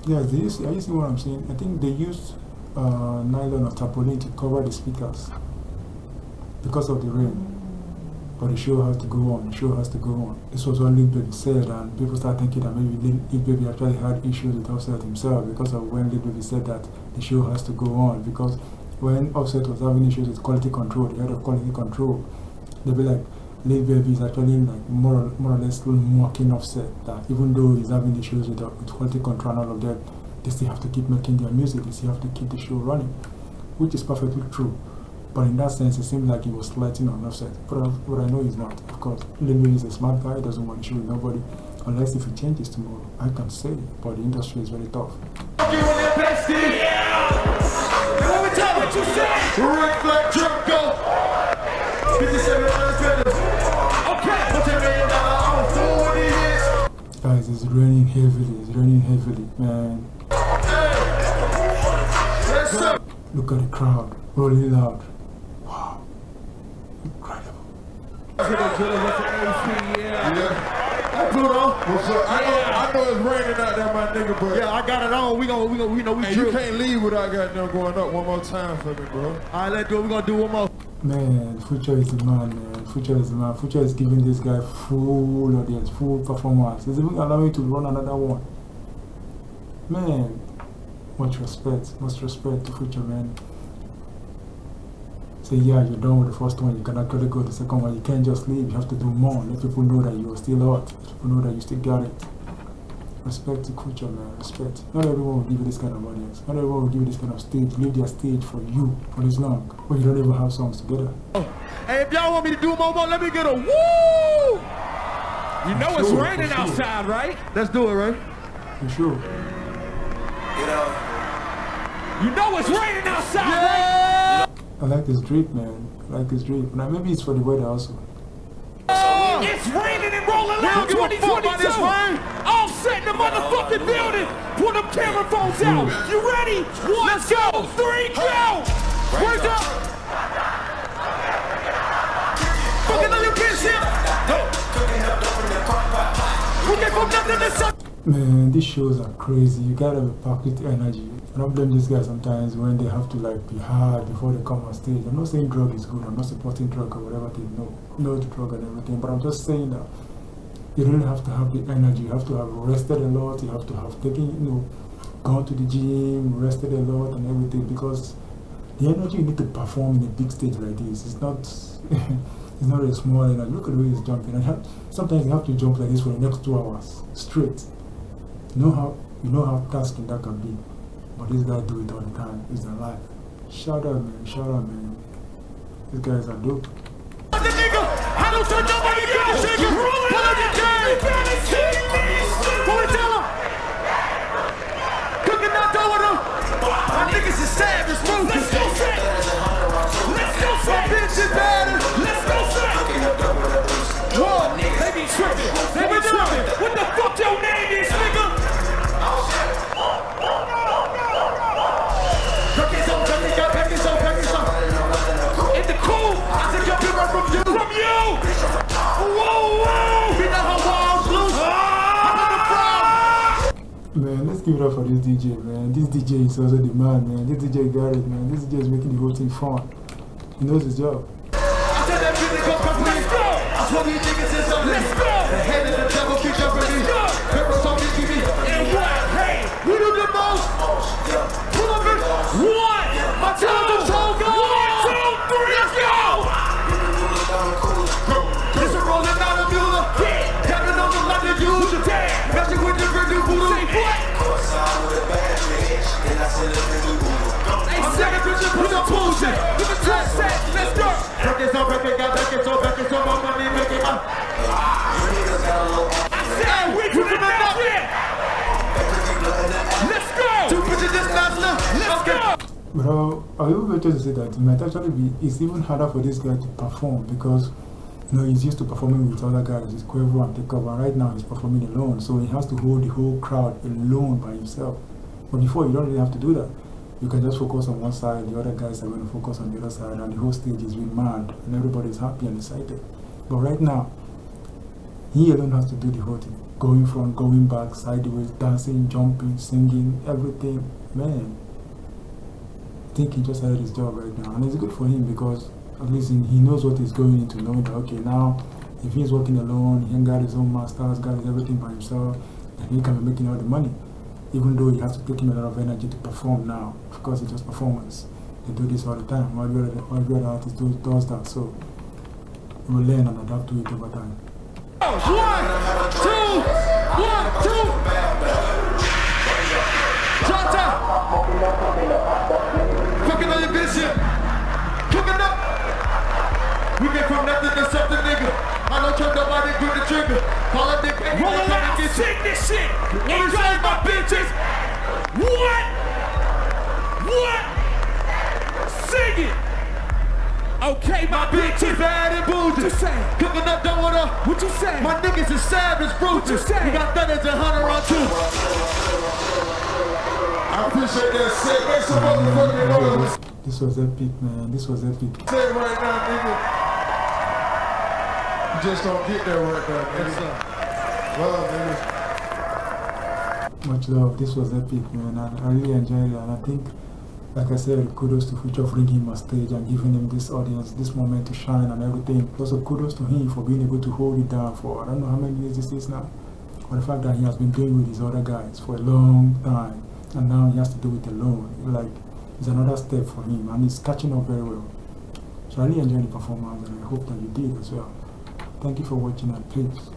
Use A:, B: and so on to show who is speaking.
A: Yeah, are you seeing what I'm saying? I think they used nylon or tarpaulin to cover the speakers because of the rain. But the show has to go on, the show has to go on. This was what Lil Baby said, and people start thinking that maybe Lil Baby actually had issues with Offset himself because of when Lil Baby said that the show has to go on. Because when Offset was having issues with quality control, the head of quality control, they'll be like, Lil Baby is actually like more or less mocking Offset, that even though he's having issues with quality control and all of that, they still have to keep making their music, they still have to keep the show running, which is perfectly true. But in that sense, it seemed like he was slighting on Offset. But I know he's not. Of course, Lil Baby is a smart guy, he doesn't want to show with nobody, unless if he changes tomorrow. I can say it, but the industry is very tough.
B: You want your best, yeah! Let me tell what you said! Rick Black Drip Go! 57 minutes. Okay, what's $10 million on 40 years?
A: Guys, it's raining heavily, man.
B: Yes, sir!
A: Look at the crowd, rolling loud. Wow. Incredible.
B: Yeah. I know it's raining out there, my nigga, but
C: yeah, I got it on. We
B: you can't leave without goddamn going up one more time for me, bro.
C: Alright, let's do it. We're gonna do one more.
A: Man, Future is the man, man. Future is the man. Future is giving this guy full audience, full performance. He's even allowing to run another one. Man, much respect to Future, man. Say, yeah, you're done with the first one, you can actually go to the second one. You can't just leave, you have to do more. Let people know that you're still hot. Let people know that you still got it. Respect to Future, man, respect. Not everyone will give you this kind of audience. Not everyone will give you this kind of stage, leave their stage for you for this long. But you don't even have songs together.
C: Hey, if y'all want me to do more, let me get a woo!
B: You know it's raining outside, right?
C: Let's do it, right?
A: For sure.
B: You know it's raining outside, right?
A: I like this drip, man. I like this drip. Now, maybe it's for the weather also.
B: It's raining and rolling loud 2022. Offset in the motherfucking building. Pull them camera phones out. You ready? Let's go. 3, go. Where's up? Fucking on your bitch. Cooking from nothing to something.
A: Man, these shows are crazy. You gotta be packed with energy. I don't blame these guys sometimes when they have to like be hard before they come on stage. I'm not saying drug is good. I'm not supporting drug or whatever they know the drug and everything. But I'm just saying that you really have to have the energy. You have to have rested a lot. You have to have taken, gone to the gym, rested a lot and everything, because the energy you need to perform in a big stage like this is not it's not a small energy. Look at the way he's jumping. And sometimes you have to jump like this for the next 2 hours straight. You know how tasking that can be. But this guy do it all the time. It's their life. Shout out, man. Shout out, man. These guys are dope.
B: I don't think nobody got it. Pull up your game. Pull it down. Cooking that dough with them. My niggas is savage. Let's go, Set. Let's go, Set. Bitch is bad. Let's go, Set. Whoa, they be tripping. They be tripping. What the fuck your name is, nigga? In the cool, I said you're different from you. From you! Whoa, whoa! We know how walls loose.
A: Man, let's give it up for this DJ, man. This DJ is also the man. This DJ got it, man. This DJ is making the whole thing fun. He knows his job.
B: I said that music go complete. Let's go! I told these niggas it's on. Let's go! The head of the devil keep jumping me. Pepper told me keep me. And what? Hey, we do the most. Pull up it. 1, my time is so good. 1, 2, 3, let's go! This is rolling out of Mueller. Tapping on the London usual. Messing with the Virgin Voodoo. Say what? I'm second picture, put the bullshit. Look at that set, let's go. Break it up, back it up, my money, make it up. I said, we do the next shit. Let's go. 2 pictures just last now. Let's go.
A: Bro, I will venture to say that it might actually be, it's even harder for this guy to perform because, he's used to performing with other guys. He's Quavo and Takeover, and right now he's performing alone. So he has to hold the whole crowd alone by himself. But before, you don't really have to do that. You can just focus on one side, the other guys are going to focus on the other side, and the whole stage is being mad, and everybody's happy and excited. But right now, he alone has to do the whole thing. going front, going back, sideways, dancing, jumping, singing, everything. Man, I think he just started his job right now, and it's good for him because at least he knows what he's going into, knowing that okay, now if he's working alone, he ain't got his own masters, got his everything by himself, and he can be making all the money. Even though he has to take him a lot of energy to perform now. Of course, it's just performance. They do this all the time. Every other artist does that. So we will learn and adapt to it over time.
B: 1, 2, 1, 2. Jota. Cooking on your vision. Cooking up. We get from nothing to something, nigga. I don't trust nobody, grip the trigger. Call up the baby.
D: Roll out, sing this shit. Enjoy my bitches. What? Sing it. Okay, my bitches.
B: Bad and bougie.
D: What you say?
B: Cooking up, don't wanna.
D: What you say?
B: My niggas is savage,
D: What you
B: brutish.
D: say?
B: We got thudders and 100 on 2. I appreciate that shit. Make some motherfucking noise.
A: This was epic, man. This was epic.
B: Say it right now, nigga. You just don't get that right now, nigga. Love, nigga.
A: Much love. This was epic, man. I really enjoyed it, and I think, like I said, kudos to Future for bringing him on stage and giving him this audience, this moment to shine and everything. Also, kudos to him for being able to hold it down for I don't know how many years this is now, but the fact that he has been doing with his other guys for a long time, and now he has to do it alone. Like, it's another step for him, and he's catching up very well. So I really enjoyed the performance, and I hope that you did as well. Thank you for watching, and please